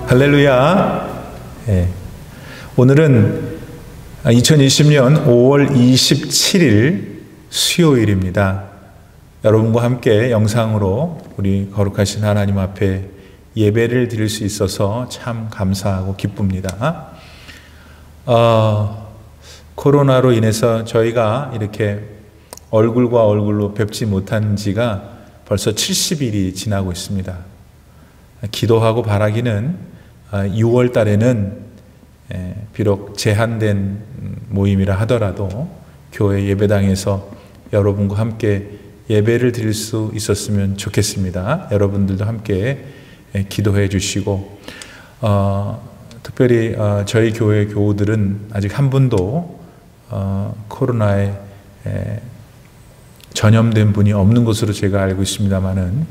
할렐루야. 예. 오늘은 2020년 5월 27일 수요일입니다. 여러분과 함께 영상으로 우리 거룩하신 하나님 앞에 예배를 드릴 수 있어서 참 감사하고 기쁩니다. 코로나로 인해서 저희가 이렇게 얼굴과 얼굴로 뵙지 못한 지가 벌써 70일이 지나고 있습니다. 기도하고 바라기는 6월 달에는 비록 제한된 모임이라 하더라도 교회 예배당에서 여러분과 함께 예배를 드릴 수 있었으면 좋겠습니다. 여러분들도 함께 기도해 주시고 특별히 저희 교회 교우들은 아직 한 분도 코로나에 전염된 분이 없는 것으로 제가 알고 있습니다만은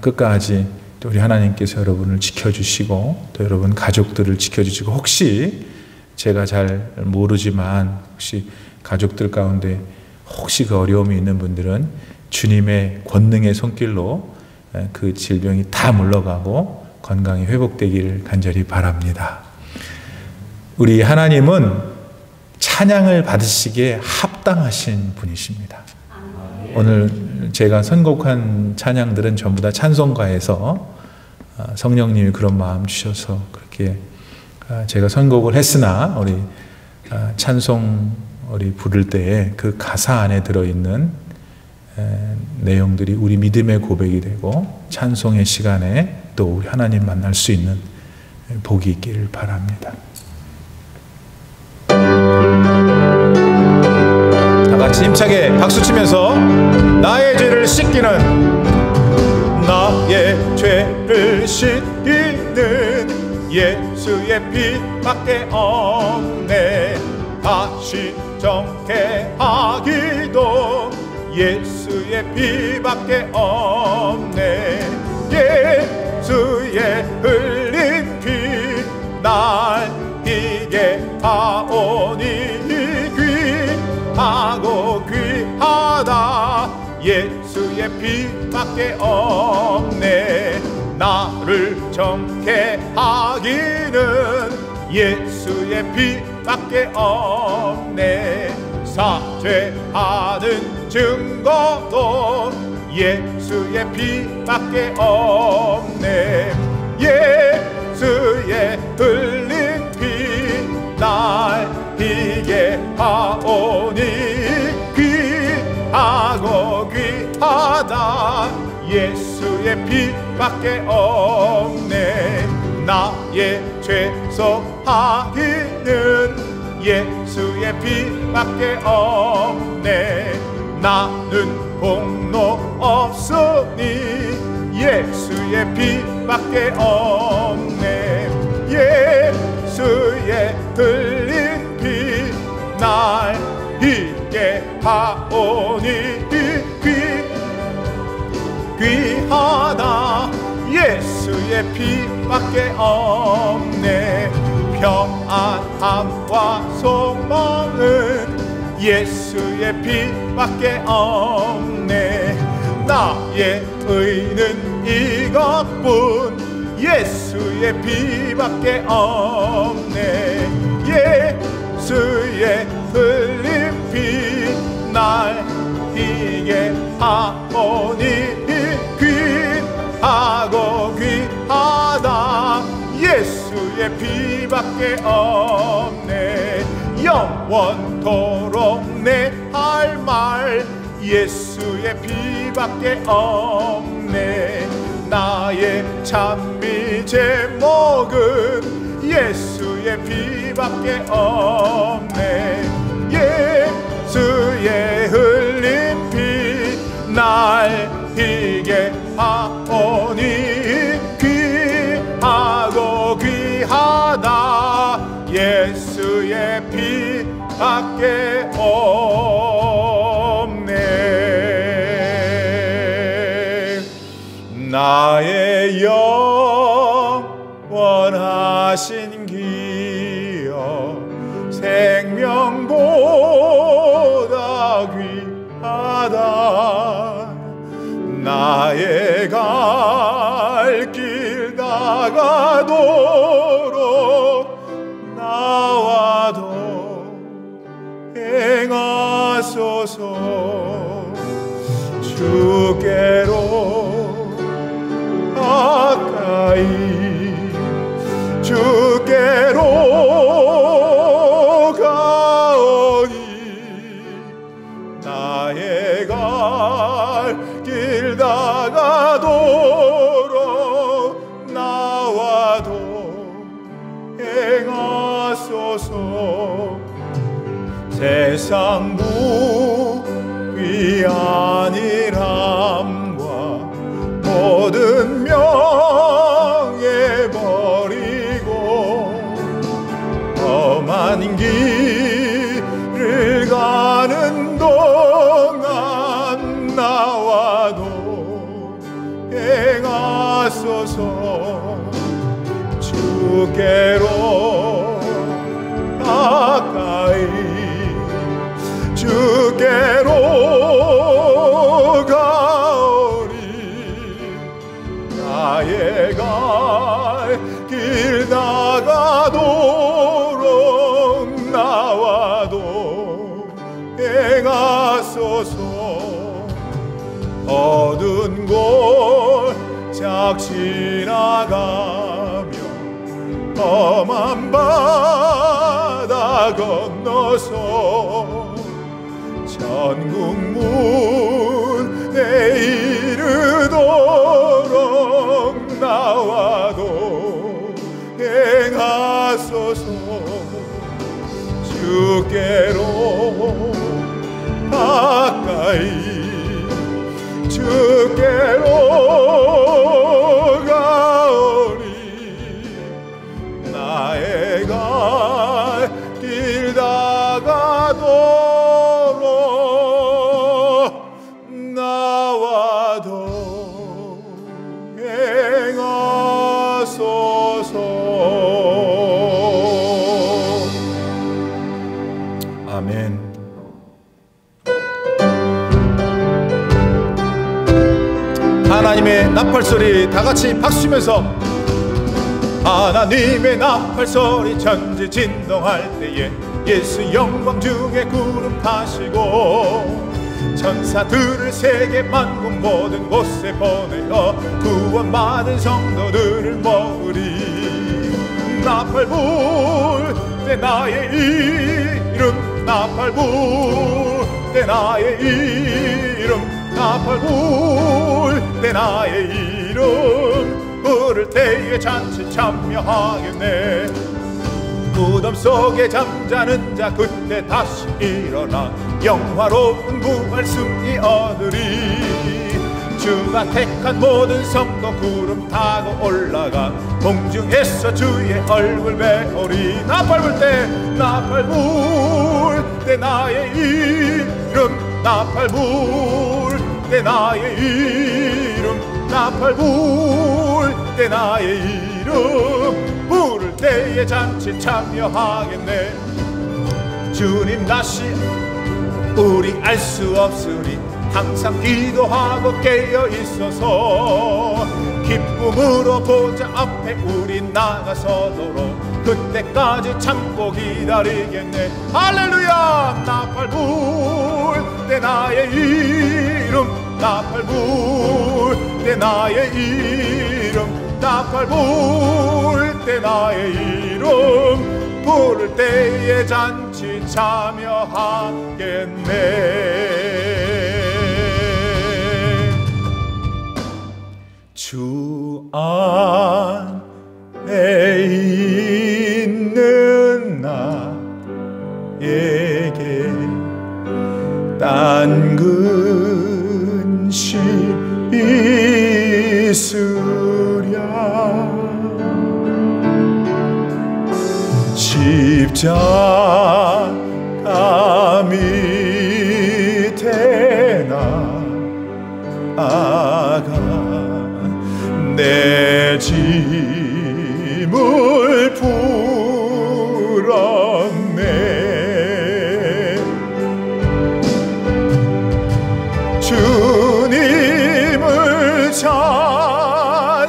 끝까지 또 우리 하나님께서 여러분을 지켜주시고 또 여러분 가족들을 지켜주시고, 혹시 제가 잘 모르지만 혹시 가족들 가운데 혹시 그 어려움이 있는 분들은 주님의 권능의 손길로 그 질병이 다 물러가고 건강이 회복되기를 간절히 바랍니다. 우리 하나님은 찬양을 받으시기에 합당하신 분이십니다. 오늘 제가 선곡한 찬양들은 전부 다 찬송가에서 성령님이 그런 마음 주셔서 그렇게 제가 선곡을 했으나 우리 찬송 우리 부를 때에 그 가사 안에 들어있는 내용들이 우리 믿음의 고백이 되고 찬송의 시간에 또 우리 하나님 만날 수 있는 복이 있기를 바랍니다. 다 같이 힘차게 박수치면서 나의 죄를 씻기는, 나의 죄를 씻기는 예수의 피밖에 없네. 다시 정케하기도 예수의 피밖에 없네. 예수의 흘린 피 날 피게 하오니 귀하고 귀하다. 예수의 피밖에 없네. 나를 정케 하기는 예수의 피밖에 없네. 사죄하는 증거도 예수의 피밖에 없네. 예수의 흘린 피 날 피게 하오니 귀하고 귀하다. 예수의 피밖에 없네. 나의 죄소하기는 예수의 피밖에 없네. 나는 공로 없으니 예수의 피밖에 없네. 예수의 흘린 피 날 잊게 하오니 귀하다. 예수의 피밖에 없네. 평안함과 소망은 예수의 피밖에 없네. 나의 의는 이것뿐 예수의 피밖에 없네. 예수의 흘린 피 날 피게 하오니 귀하고 귀하다. 예수의 피밖에 없네. 영원토록 내 할 말 예수의 피밖에 없네. 나의 찬미 제목은 예수의 피밖에 없네. 예수의 흘린 피 날 피게 하오니 귀하고 귀하다. 예수의 피밖에 없네. 나의 영원하신 기여 생명보다 귀하다. 나의 갈 길 다 나가도록 나와도 행하소서. 주께로 가까이 주께로 가오니 나의 갈 길 다가도록 나와도 행하소서. 세상 부귀 아니람과 모든 명예 버리고 험한 길을 가는 동안 나와도 행하소서. 주께로 가까이 주께로 가오리 나의 갈 길 나가도록 나와도 행하소서. 어두운 곳 작지나가며 험한 바다 건너서 천국 문에 이르도록 나와도 행하소서. 주께로 가까이 주께로 가오리 나의 갈 길 다가도록 나와도 행하소서. 아멘. 하나님의 나팔소리 다같이 박수치면서 하나님의 나팔소리 천지 진동할 때에 예수 영광 중에 구름 타시고 천사들을 세계 만국 모든 곳에 보내어 구원받은 성도들을 모으리. 나팔 불 때 나의 이름 나팔 불 때 나의 이름 나팔 불 때 나의 이름 부를 때에 잔치 참여하겠네. 무덤 속에 잠자는 자 그때 다시 일어나 영화로운 부활 승리 얻으리. 주가 택한 모든 성도 구름 타고 올라가 공중에서 주의 얼굴 배우리. 나팔 불 때 나팔 불 때 나의 이름 나팔 불 때 나의 이름 나팔 불 때 나의 이름 부를 때에 잔치 참여하겠네. 주님 다시 우리 알 수 없으니 항상 기도하고 깨어 있어서 기쁨으로 보좌 앞에 우리 나가서도록 그때까지 참고 기다리겠네. 할렐루야. 나팔 불 때 나의 이름 나팔 불 때 나의 이름 나팔 불 때 나의 이름 부를 때에 잔치 참여하겠네. 주 안에 있는 나에게 딴 근심 있으랴. 십자가 밑에 나아가 내 짐을 풀었네. 주님을 찬송하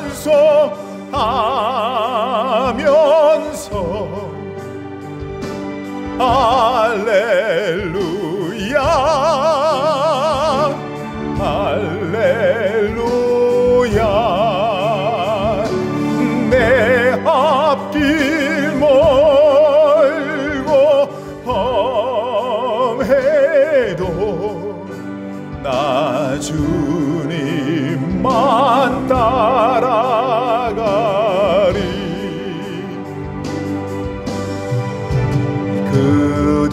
할렐루야 내 앞길 멀고 험해도 나 주님만 따라가리 그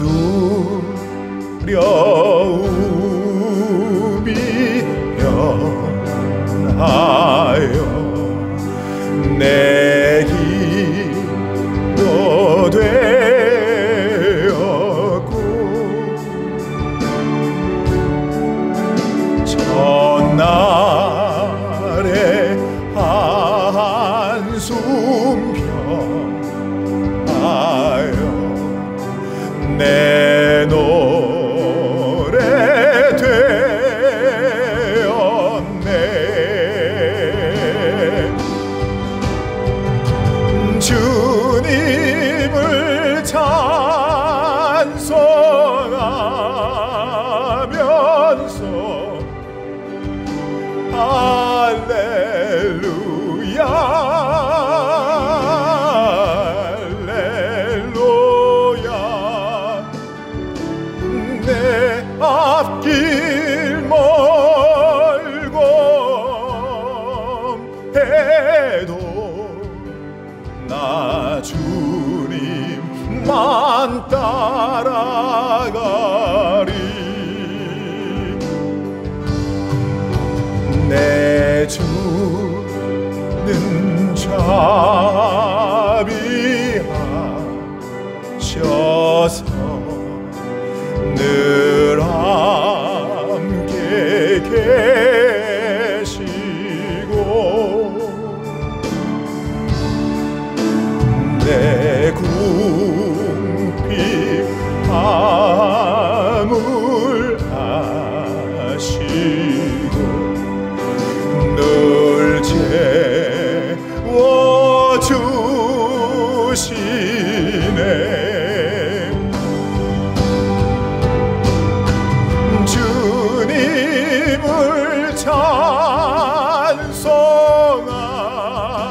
두려움이 변하여 내 길도 되었고 전날에 한숨 편하여 내 노래 되었네 주님을 찬송하면서 할렐루야 할렐루야 내 앞길 멀고 해도 나 주님만 따라가리 내 주는 자비하셔서 늘 함께 계시고 내 궁핍함을 아시고 늘 채워주시네 주님을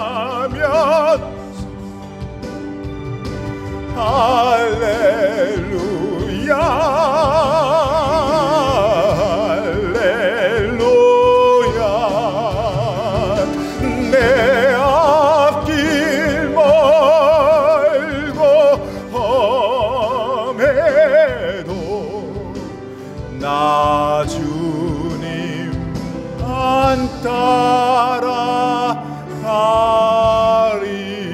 찬송하면 할렐루야 할렐루야 내 앞길 멀고 험해도 나 주님만 따라가리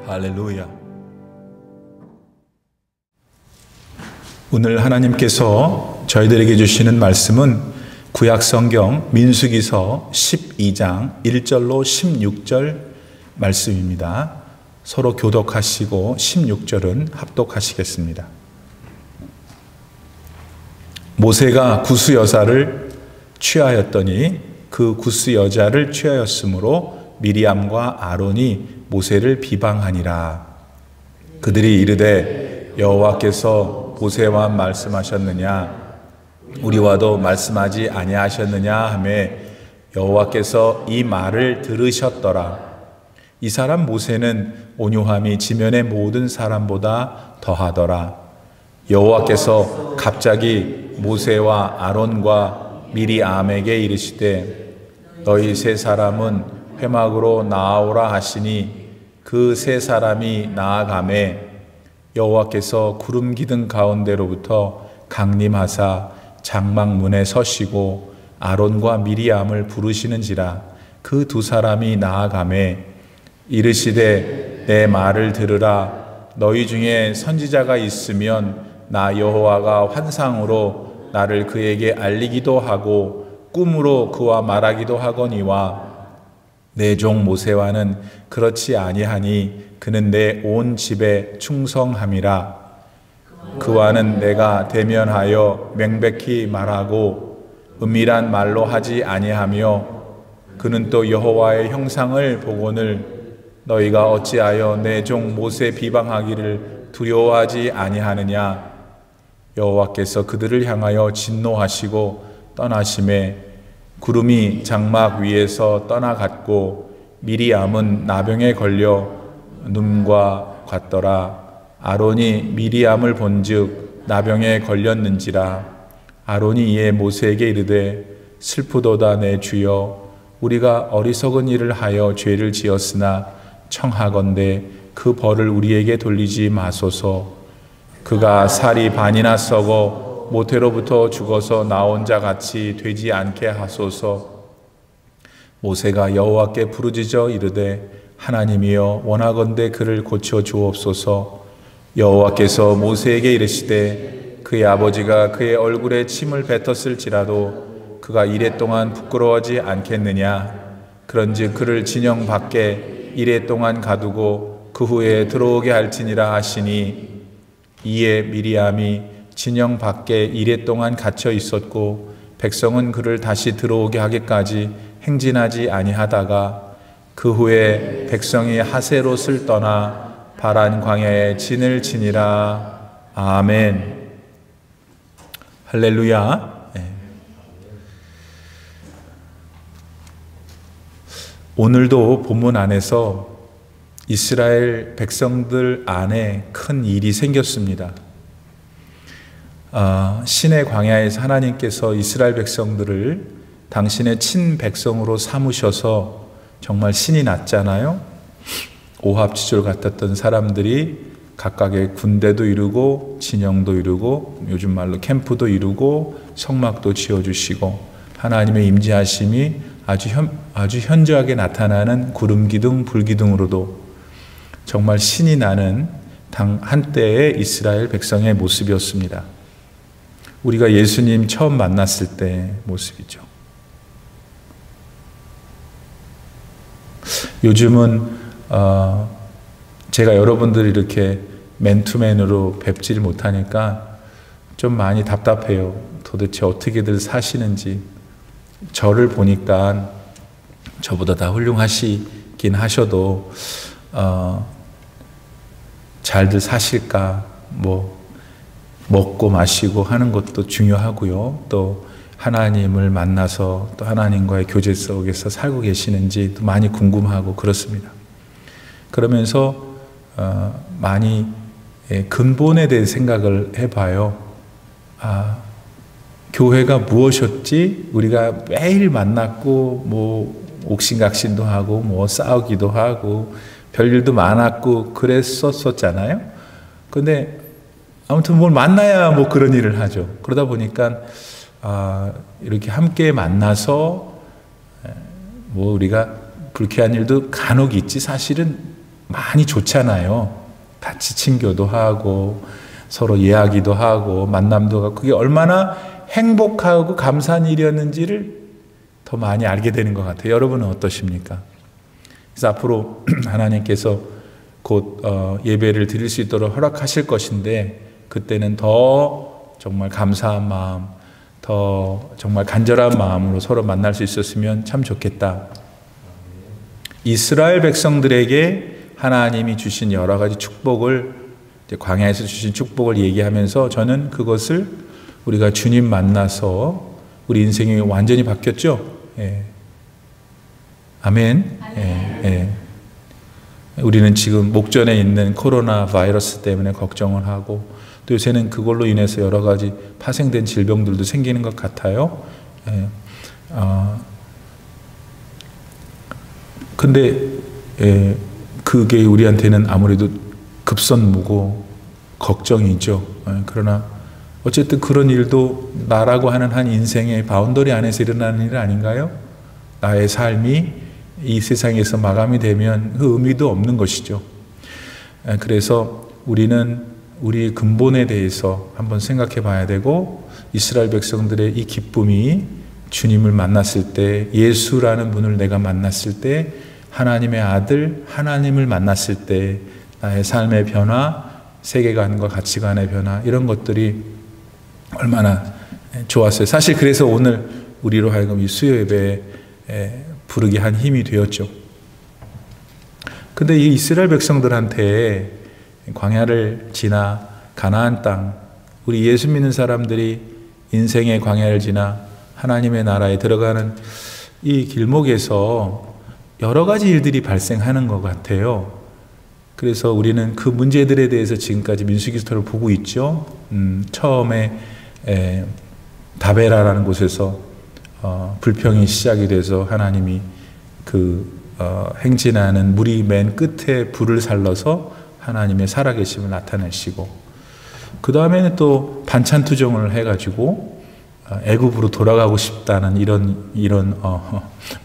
할렐루야. 오늘 하나님께서 저희들에게 주시는 말씀은 구약성경 민수기서 12장 1절로 16절 말씀입니다. 서로 교독하시고 16절은 합독하시겠습니다. 모세가 구스 여자를 취하였더니 그 구스 여자를 취하였으므로 미리암과 아론이 모세를 비방하니라. 그들이 이르되 여호와께서 모세와 말씀하셨느냐 우리와도 말씀하지 아니하셨느냐 하며 여호와께서 이 말을 들으셨더라. 이 사람 모세는 온유함이 지면의 모든 사람보다 더하더라. 여호와께서 갑자기 모세와 아론과 미리암에게 이르시되 너희 세 사람은 회막으로 나아오라 하시니 그 세 사람이 나아가매 여호와께서 구름 기둥 가운데로부터 강림하사 장막문에 서시고 아론과 미리암을 부르시는지라. 그 두 사람이 나아가매 이르시되 내 말을 들으라. 너희 중에 선지자가 있으면 나 여호와가 환상으로 나를 그에게 알리기도 하고 꿈으로 그와 말하기도 하거니와 내 종 모세와는 그렇지 아니하니 그는 내 온 집에 충성함이라. 그와는 내가 대면하여 명백히 말하고 은밀한 말로 하지 아니하며 그는 또 여호와의 형상을 보거늘 너희가 어찌하여 내 종 모세 비방하기를 두려워하지 아니하느냐? 여호와께서 그들을 향하여 진노하시고 떠나심에 구름이 장막 위에서 떠나갔고 미리암은 나병에 걸려 눈과 같더라. 아론이 미리암을 본즉 나병에 걸렸는지라. 아론이 이에 모세에게 이르되 슬프도다 내 주여, 우리가 어리석은 일을 하여 죄를 지었으나 청하건대 그 벌을 우리에게 돌리지 마소서. 그가 살이 반이나 썩어 모태로부터 죽어서 나온 자 같이 되지 않게 하소서. 모세가 여호와께 부르짖어 이르되 하나님이여, 원하건대 그를 고쳐 주옵소서. 여호와께서 모세에게 이르시되 그의 아버지가 그의 얼굴에 침을 뱉었을지라도 그가 이레 동안 부끄러워하지 않겠느냐? 그런즉 그를 진영 밖에 이레 동안 가두고 그 후에 들어오게 할지니라 하시니, 이에 미리암이 진영 밖에 이레 동안 갇혀 있었고 백성은 그를 다시 들어오게 하기까지 행진하지 아니하다가 그 후에 백성이 하세롯을 떠나 바란 광야에 진을 치니라. 아멘. 할렐루야. 오늘도 본문 안에서 이스라엘 백성들 안에 큰 일이 생겼습니다. 신의 광야에서 하나님께서 이스라엘 백성들을 당신의 친백성으로 삼으셔서 정말 신이 났잖아요. 오합지졸 같았던 사람들이 각각의 군대도 이루고 진영도 이루고 요즘 말로 캠프도 이루고 성막도 지어주시고 하나님의 임재하심이 아주 현저하게 나타나는 구름기둥 불기둥으로도 정말 신이 나는 한때의 이스라엘 백성의 모습이었습니다. 우리가 예수님 처음 만났을 때 모습이죠. 요즘은 제가 여러분들 이렇게 맨투맨으로 뵙지를 못하니까 좀 많이 답답해요. 도대체 어떻게들 사시는지. 저를 보니까 저보다 다 훌륭하시긴 하셔도 잘들 사실까, 먹고 마시고 하는 것도 중요하고요. 또 하나님을 만나서 또 하나님과의 교제 속에서 살고 계시는지 또 많이 궁금하고 그렇습니다. 그러면서 많이 근본에 대해 생각을 해봐요. 교회가 무엇이었지? 우리가 매일 만났고 옥신각신도 하고 싸우기도 하고 별일도 많았고 그랬었잖아요. 근데 아무튼 뭘 만나야 그런 일을 하죠. 그러다 보니까 이렇게 함께 만나서 우리가 불쾌한 일도 간혹 있지 사실은 많이 좋잖아요. 같이 친교도 하고 서로 이야기도 하고 만남도 하고 그게 얼마나 행복하고 감사한 일이었는지를 더 많이 알게 되는 것 같아요. 여러분은 어떠십니까? 그래서 앞으로 하나님께서 곧 예배를 드릴 수 있도록 허락하실 것인데 그때는 더 정말 감사한 마음, 더 정말 간절한 마음으로 서로 만날 수 있었으면 참 좋겠다. 이스라엘 백성들에게 하나님이 주신 여러 가지 축복을, 광야에서 주신 축복을 얘기하면서 저는 그것을 우리가 주님 만나서 우리 인생이 완전히 바뀌었죠. 아멘. 우리는 지금 목전에 있는 코로나 바이러스 때문에 걱정을 하고 또 요새는 그걸로 인해서 여러 가지 파생된 질병들도 생기는 것 같아요. 근데 그게 우리한테는 아무래도 급선무고 걱정이죠. 그러나 어쨌든 그런 일도 나라고 하는 한 인생의 바운더리 안에서 일어나는 일 아닌가요? 나의 삶이 이 세상에서 마감이 되면 그 의미도 없는 것이죠. 그래서 우리는 우리 근본에 대해서 한번 생각해 봐야 되고 이스라엘 백성들의 이 기쁨이 주님을 만났을 때, 예수라는 분을 내가 만났을 때, 하나님의 아들 하나님을 만났을 때 나의 삶의 변화, 세계관과 가치관의 변화, 이런 것들이 얼마나 좋았어요. 사실 그래서 오늘 우리로 하여금 이 수요 예배에 부르게 한 힘이 되었죠. 근데 이 이스라엘 백성들한테 광야를 지나 가나안 땅, 우리 예수 믿는 사람들이 인생의 광야를 지나 하나님의 나라에 들어가는 이 길목에서 여러 가지 일들이 발생하는 것 같아요. 그래서 우리는 그 문제들에 대해서 지금까지 민수기서를 보고 있죠. 처음에 다베라라는 곳에서 불평이 시작이 돼서 하나님이 행진하는 무리 맨 끝에 불을 살라서 하나님의 살아계심을 나타내시고, 그 다음에는 또 반찬 투정을 해가지고 애굽으로 돌아가고 싶다는 이런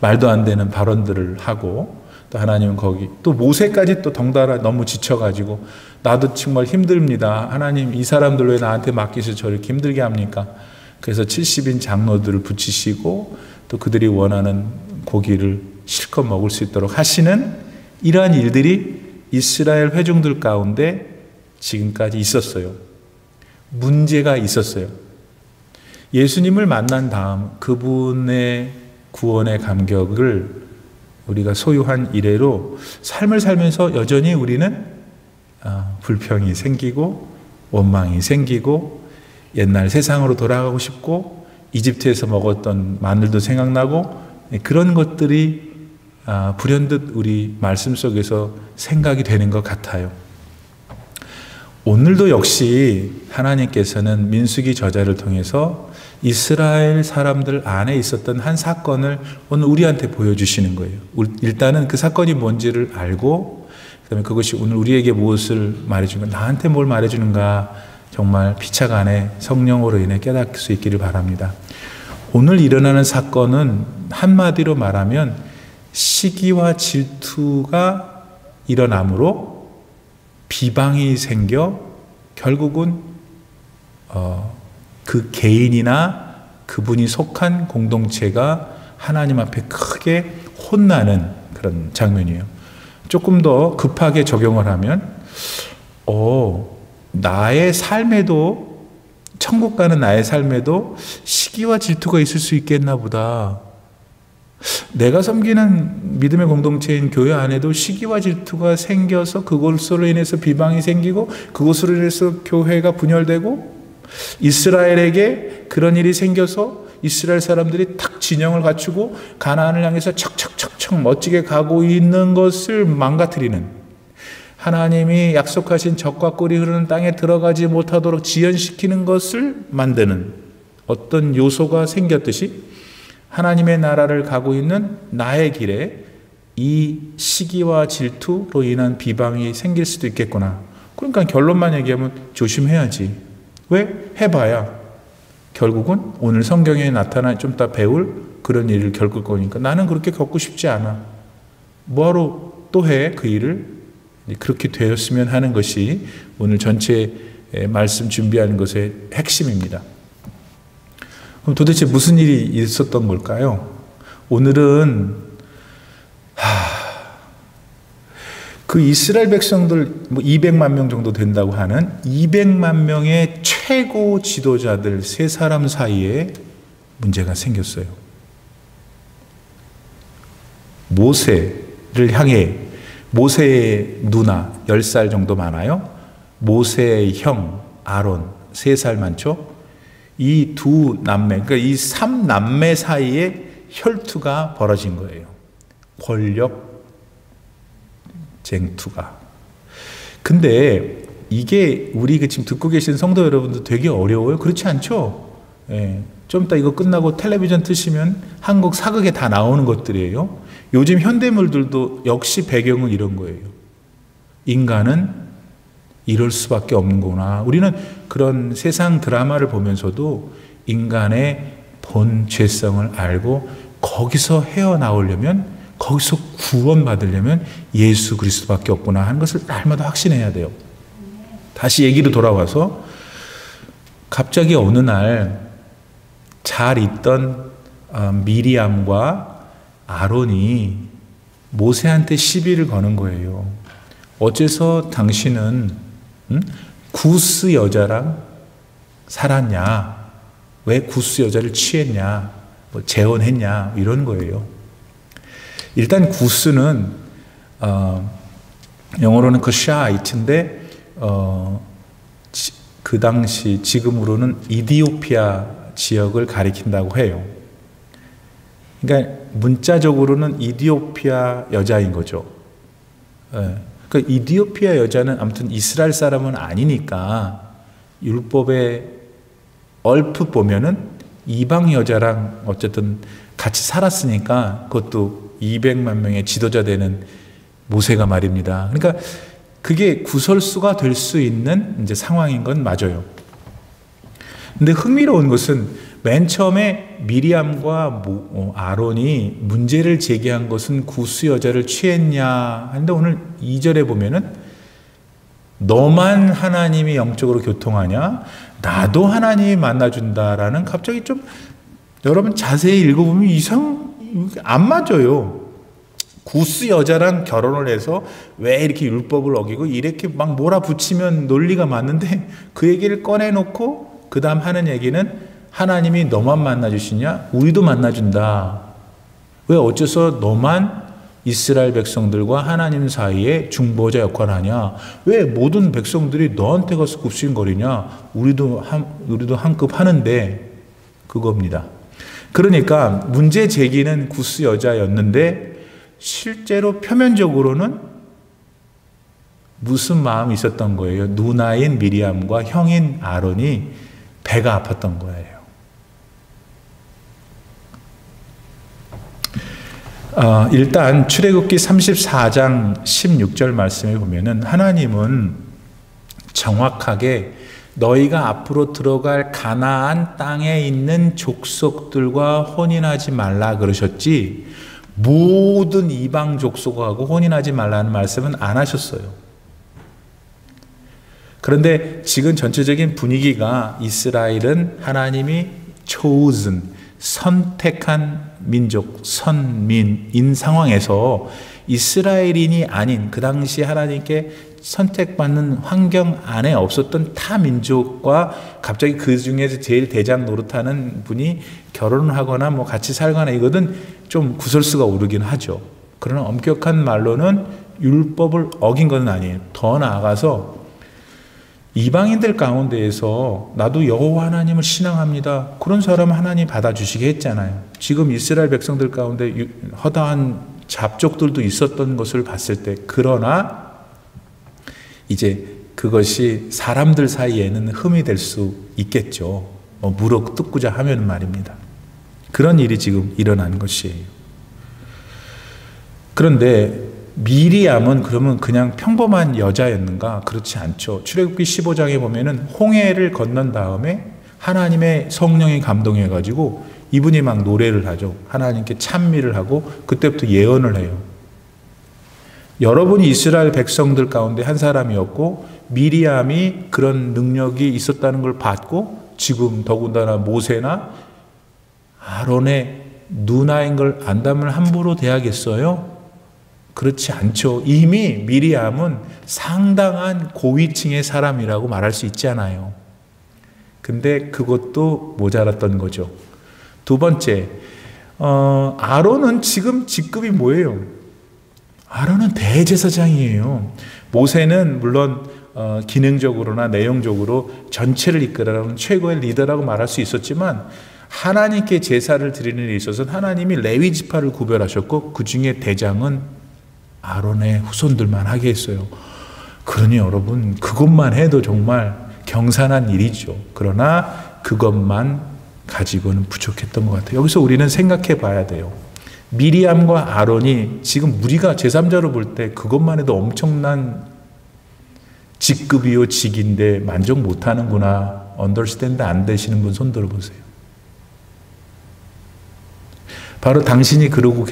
말도 안 되는 발언들을 하고, 또 하나님은 거기 또 모세까지 또 덩달아 너무 지쳐가지고 나도 정말 힘듭니다. 하나님, 이 사람들 왜 나한테 맡기셔서 저를 힘들게 합니까? 그래서 70인 장로들을 붙이시고 또 그들이 원하는 고기를 실컷 먹을 수 있도록 하시는 이러한 일들이 이스라엘 회중들 가운데 지금까지 있었어요. 문제가 있었어요. 예수님을 만난 다음 그분의 구원의 감격을 우리가 소유한 이래로 삶을 살면서 여전히 우리는 불평이 생기고 원망이 생기고 옛날 세상으로 돌아가고 싶고 이집트에서 먹었던 마늘도 생각나고 그런 것들이 불현듯 우리 말씀 속에서 생각이 되는 것 같아요. 오늘도 역시 하나님께서는 민수기 저자를 통해서 이스라엘 사람들 안에 있었던 한 사건을 오늘 우리한테 보여주시는 거예요. 일단은 그 사건이 뭔지를 알고, 그다음에 그것이 오늘 우리에게 무엇을 말해주는가, 나한테 뭘 말해주는가, 정말 피차 간에 성령으로 인해 깨닫을 수 있기를 바랍니다. 오늘 일어나는 사건은 한마디로 말하면 시기와 질투가 일어나므로 비방이 생겨 결국은 그 개인이나 그분이 속한 공동체가 하나님 앞에 크게 혼나는 그런 장면이에요. 조금 더 급하게 적용을 하면 나의 삶에도, 천국 가는 나의 삶에도 시기와 질투가 있을 수 있겠나 보다. 내가 섬기는 믿음의 공동체인 교회 안에도 시기와 질투가 생겨서 그것으로 인해서 비방이 생기고 그것으로 인해서 교회가 분열되고, 이스라엘에게 그런 일이 생겨서 이스라엘 사람들이 탁 진영을 갖추고 가나안을 향해서 척척척척 멋지게 가고 있는 것을 망가뜨리는, 하나님이 약속하신 젖과 꿀이 흐르는 땅에 들어가지 못하도록 지연시키는 것을 만드는 어떤 요소가 생겼듯이 하나님의 나라를 가고 있는 나의 길에 이 시기와 질투로 인한 비방이 생길 수도 있겠구나. 그러니까 결론만 얘기하면 조심해야지. 왜? 해봐야 결국은 오늘 성경에 나타나 좀 이따 배울 그런 일을 겪을 거니까 나는 그렇게 겪고 싶지 않아. 뭐하러 또 해? 그 일을. 그렇게 되었으면 하는 것이 오늘 전체 말씀 준비하는 것의 핵심입니다. 그럼 도대체 무슨 일이 있었던 걸까요? 오늘은 그 이스라엘 백성들 200만 명 정도 된다고 하는 200만 명의 최고 지도자들 세 사람 사이에 문제가 생겼어요. 모세를 향해, 모세의 누나 10살 정도 많아요. 모세의 형 아론 3살 많죠. 이 두 남매, 그러니까 이 3남매 사이에 혈투가 벌어진 거예요. 권력 쟁투가. 근데 이게 우리 지금 듣고 계신 성도 여러분도 되게 어려워요. 그렇지 않죠? 예. 좀 이따 이거 끝나고 텔레비전 트시면 한국 사극에 다 나오는 것들이에요. 요즘 현대물들도 역시 배경은 이런 거예요. 인간은 이럴 수밖에 없는 거구나. 우리는 그런 세상 드라마를 보면서도 인간의 본 죄성을 알고 거기서 헤어나오려면, 거기서 구원받으려면 예수 그리스도밖에 없구나 하는 것을 날마다 확신해야 돼요. 다시 얘기로 돌아와서 갑자기 어느 날 잘 있던 미리암과 아론이 모세한테 시비를 거는 거예요. 어째서 당신은 구스 여자랑 살았냐? 왜 구스 여자를 취했냐? 뭐 재혼했냐? 이런 거예요. 일단 구스는 영어로는 그 샤이트인데 그 당시 지금으로는 이디오피아 지역을 가리킨다고 해요. 그러니까 문자적으로는 이디오피아 여자인 거죠. 그 이디오피아 여자는 아무튼 이스라엘 사람은 아니니까 율법에 얼핏 보면은 이방 여자랑 어쨌든 같이 살았으니까 그것도 200만 명의 지도자 되는 모세가 말입니다. 그러니까 그게 구설수가 될 수 있는 이제 상황인 건 맞아요. 근데 흥미로운 것은 맨 처음에 미리암과 아론이 문제를 제기한 것은 구스 여자를 취했냐 하는데 오늘 2절에 보면은 너만 하나님이 영적으로 교통하냐? 나도 하나님이 만나준다라는 갑자기 좀 여러분 자세히 읽어보면 안 맞아요. 구스 여자랑 결혼을 해서 왜 이렇게 율법을 어기고 이렇게 막 몰아붙이면 논리가 맞는데 그 얘기를 꺼내놓고 그 다음 하는 얘기는 하나님이 너만 만나주시냐? 우리도 만나준다. 왜 어째서 너만 이스라엘 백성들과 하나님 사이에 중보자 역할을 하냐? 왜 모든 백성들이 너한테 가서 굽신거리냐? 우리도 한 급 하는데 그겁니다. 그러니까 문제 제기는 구스 여자였는데 실제로 표면적으로는 무슨 마음이 있었던 거예요? 누나인 미리암과 형인 아론이 배가 아팠던 거예요. 일단 출애굽기 34장 16절 말씀에 보면은 하나님은 정확하게 너희가 앞으로 들어갈 가나안 땅에 있는 족속들과 혼인하지 말라 그러셨지 모든 이방 족속하고 혼인하지 말라는 말씀은 안 하셨어요. 그런데 지금 전체적인 분위기가 이스라엘은 하나님이 chosen, 선택한 민족, 선민인 상황에서 이스라엘인이 아닌 그 당시 하나님께 선택받는 환경 안에 없었던 타 민족과 갑자기 그 중에서 제일 대장 노릇하는 분이 결혼을 하거나 뭐 같이 살거나 이거는 좀 구설수가 오르긴 하죠. 그러나 엄격한 말로는 율법을 어긴 건 아니에요. 더 나아가서 이방인들 가운데에서 나도 여호와 하나님을 신앙합니다. 그런 사람 하나님 받아주시게 했잖아요. 지금 이스라엘 백성들 가운데 허다한 잡족들도 있었던 것을 봤을 때 그러나 이제 그것이 사람들 사이에는 흠이 될 수 있겠죠. 무릎 뜯고자 하면 말입니다. 그런 일이 지금 일어난 것이에요. 그런데 미리암은 그러면 그냥 평범한 여자였는가? 그렇지 않죠. 출애굽기 15장에 보면은 홍해를 건넌 다음에 하나님의 성령이 감동해가지고 이분이 막 노래를 하죠. 하나님께 찬미를 하고 그때부터 예언을 해요. 여러분이 이스라엘 백성들 가운데 한 사람이었고 미리암이 그런 능력이 있었다는 걸 봤고 지금 더군다나 모세나 아론의 누나인 걸 안다면 함부로 대하겠어요? 그렇지 않죠. 이미 미리암은 상당한 고위층의 사람이라고 말할 수 있잖아요. 근데 그것도 모자랐던 거죠. 두 번째, 아론은 지금 직급이 뭐예요? 아론은 대제사장이에요. 모세는 물론 기능적으로나 내용적으로 전체를 이끌어가는 최고의 리더라고 말할 수 있었지만 하나님께 제사를 드리는 데 있어서는 하나님이 레위 지파를 구별하셨고 그 중에 대장은 아론의 후손들만 하게 했어요. 그러니 여러분 그것만 해도 정말 경산한 일이죠. 그러나 그것만 가지고는 부족했던 것 같아요. 여기서 우리는 생각해 봐야 돼요. 미리암과 아론이 지금 우리가 제3자로 볼 때 그것만 해도 엄청난 직급이요 직인데 만족 못하는구나 언더스탠드 안 되시는 분 손 들어보세요. 바로 당신이 그러고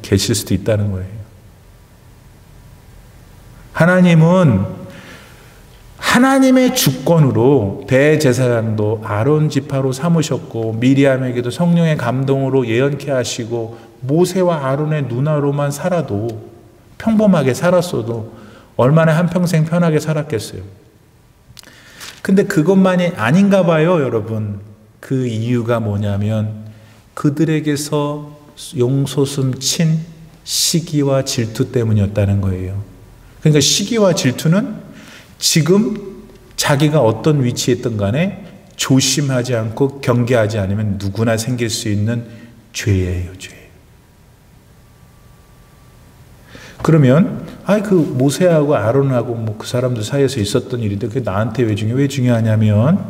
계실 수도 있다는 거예요. 하나님은 하나님의 주권으로 대제사장도 아론 지파로 삼으셨고 미리암에게도 성령의 감동으로 예언케 하시고 모세와 아론의 누나로만 살아도 평범하게 살았어도 얼마나 한평생 편하게 살았겠어요. 근데 그것만이 아닌가 봐요, 여러분. 그 이유가 뭐냐면 그들에게서 용솟음 친 시기와 질투 때문이었다는 거예요. 그러니까 시기와 질투는 지금 자기가 어떤 위치에 있든 간에 조심하지 않고 경계하지 않으면 누구나 생길 수 있는 죄예요, 죄. 그러면 그 모세하고 아론하고 뭐 그 사람들 사이에서 있었던 일인데 그게 나한테 왜 중요해? 왜 중요하냐면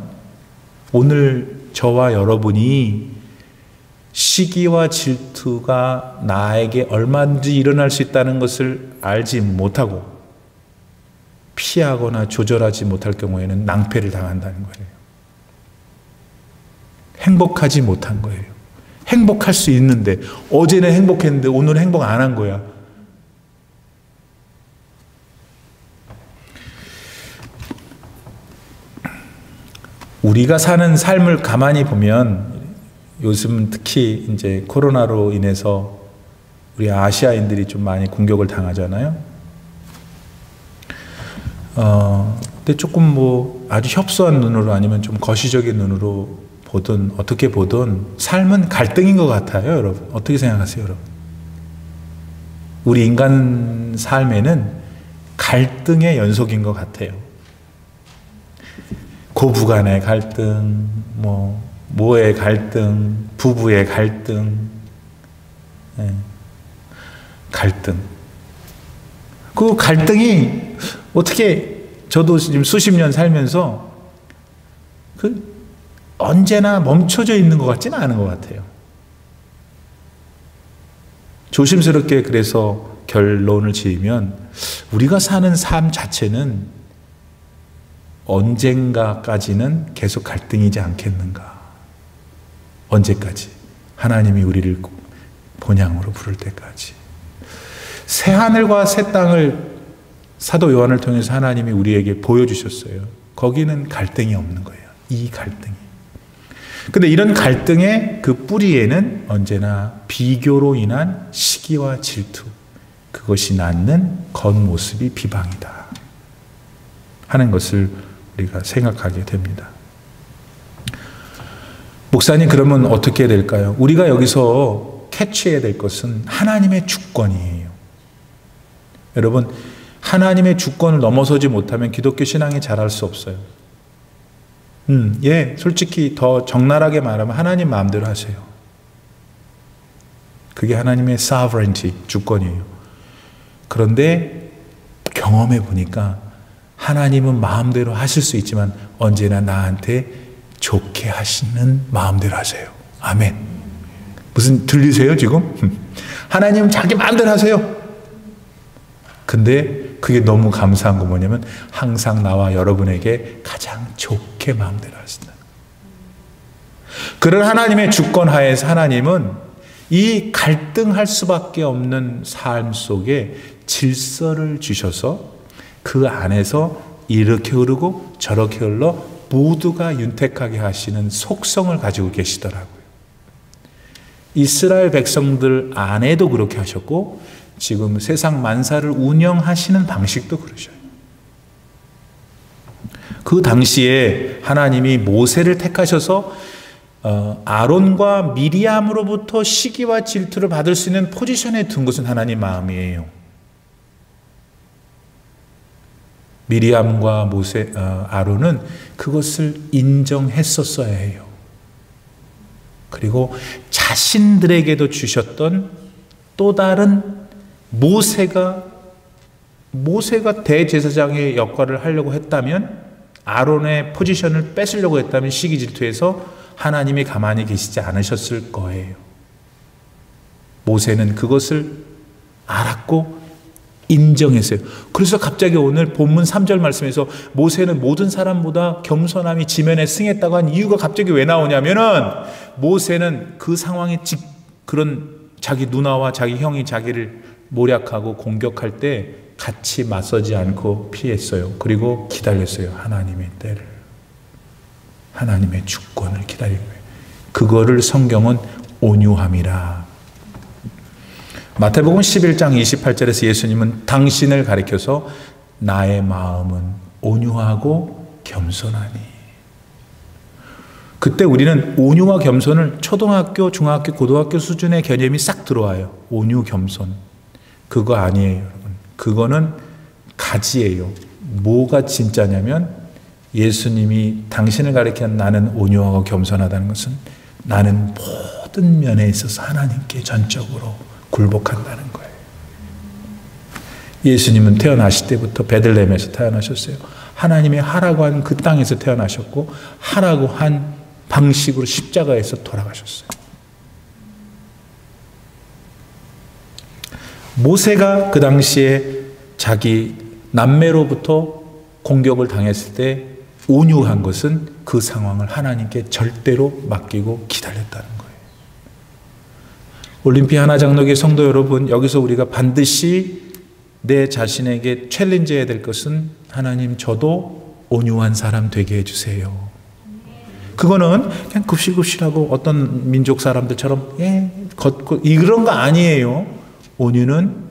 오늘 저와 여러분이 시기와 질투가 나에게 얼마든지 일어날 수 있다는 것을 알지 못하고 피하거나 조절하지 못할 경우에는 낭패를 당한다는 거예요. 행복하지 못한 거예요. 행복할 수 있는데 어제는 행복했는데 오늘은 행복 안 한 거야. 우리가 사는 삶을 가만히 보면 요즘 특히 이제 코로나로 인해서 우리 아시아인들이 좀 많이 공격을 당하잖아요. 근데 조금 뭐 아주 협소한 눈으로 아니면 좀 거시적인 눈으로 보든 어떻게 보든 삶은 갈등인 것 같아요, 여러분. 어떻게 생각하세요, 여러분? 우리 인간 삶에는 갈등의 연속인 것 같아요. 고부 간의 갈등, 모의 갈등, 부부의 갈등, 갈등. 그 갈등이 어떻게 저도 지금 수십 년 살면서 언제나 멈춰져 있는 것 같지는 않은 것 같아요. 조심스럽게 그래서 결론을 지으면 우리가 사는 삶 자체는 언젠가까지는 계속 갈등이지 않겠는가. 언제까지? 하나님이 우리를 본향으로 부를 때까지. 새하늘과 새 땅을 사도 요한을 통해서 하나님이 우리에게 보여주셨어요. 거기는 갈등이 없는 거예요. 이 갈등이. 근데 이런 갈등의 그 뿌리에는 언제나 비교로 인한 시기와 질투, 그것이 낳는 겉모습이 비방이다 하는 것을 우리가 생각하게 됩니다. 목사님, 그러면 어떻게 될까요? 우리가 여기서 캐치해야 될 것은 하나님의 주권이에요. 여러분, 하나님의 주권을 넘어서지 못하면 기독교 신앙이 자랄 수 없어요. 솔직히 더 적나라하게 말하면 하나님 마음대로 하세요. 그게 하나님의 sovereignty, 주권이에요. 그런데 경험해 보니까 하나님은 마음대로 하실 수 있지만 언제나 나한테 좋게 하시는 마음대로 하세요. 아멘. 무슨 들리세요 지금? 하나님은 자기 마음대로 하세요. 근데 그게 너무 감사한 거 뭐냐면 항상 나와 여러분에게 가장 좋게 마음대로 하신다. 그런 하나님의 주권 하에서 하나님은 이 갈등할 수밖에 없는 삶 속에 질서를 주셔서 그 안에서 이렇게 흐르고 저렇게 흘러 모두가 윤택하게 하시는 속성을 가지고 계시더라고요. 이스라엘 백성들 안에도 그렇게 하셨고 지금 세상 만사를 운영하시는 방식도 그러셔요. 그 당시에 하나님이 모세를 택하셔서 아론과 미리암으로부터 시기와 질투를 받을 수 있는 포지션에 둔 것은 하나님 마음이에요. 미리암과 아론은 그것을 인정했었어야 해요. 그리고 자신들에게도 주셨던 또 다른 모세가 대제사장의 역할을 하려고 했다면, 아론의 포지션을 뺏으려고 했다면 시기 질투에서 하나님이 가만히 계시지 않으셨을 거예요. 모세는 그것을 알았고 인정했어요. 그래서 갑자기 오늘 본문 3절 말씀에서 모세는 모든 사람보다 겸손함이 지면에 승했다고 한 이유가 갑자기 왜 나오냐면은 모세는 그 상황에 그런 자기 누나와 자기 형이 자기를 모략하고 공격할 때 같이 맞서지 않고 피했어요. 그리고 기다렸어요. 하나님의 때를. 하나님의 주권을 기다리는 거예요. 그거를 성경은 온유함이라. 마태복음 11장 28절에서 예수님은 당신을 가리켜서 나의 마음은 온유하고 겸손하니. 그때 우리는 온유와 겸손을 초등학교, 중학교, 고등학교 수준의 개념이 싹 들어와요. 온유, 겸손. 그거 아니에요, 여러분. 그거는 가지예요. 뭐가 진짜냐면 예수님이 당신을 가리키는 나는 온유하고 겸손하다는 것은 나는 모든 면에 있어서 하나님께 전적으로 굴복한다는 거예요. 예수님은 태어나실 때부터 베들레헴에서 태어나셨어요. 하나님이 하라고 한 그 땅에서 태어나셨고 하라고 한 방식으로 십자가에서 돌아가셨어요. 모세가 그 당시에 자기 남매로부터 공격을 당했을 때 온유한 것은 그 상황을 하나님께 절대로 맡기고 기다렸다는 거예요. 올림픽 하나장로교 성도 여러분, 여기서 우리가 반드시 내 자신에게 챌린지해야 될 것은 하나님, 저도 온유한 사람 되게 해주세요. 그거는 그냥 굽실굽실하고 어떤 민족 사람들처럼 걷고 이런 거 아니에요. 온유는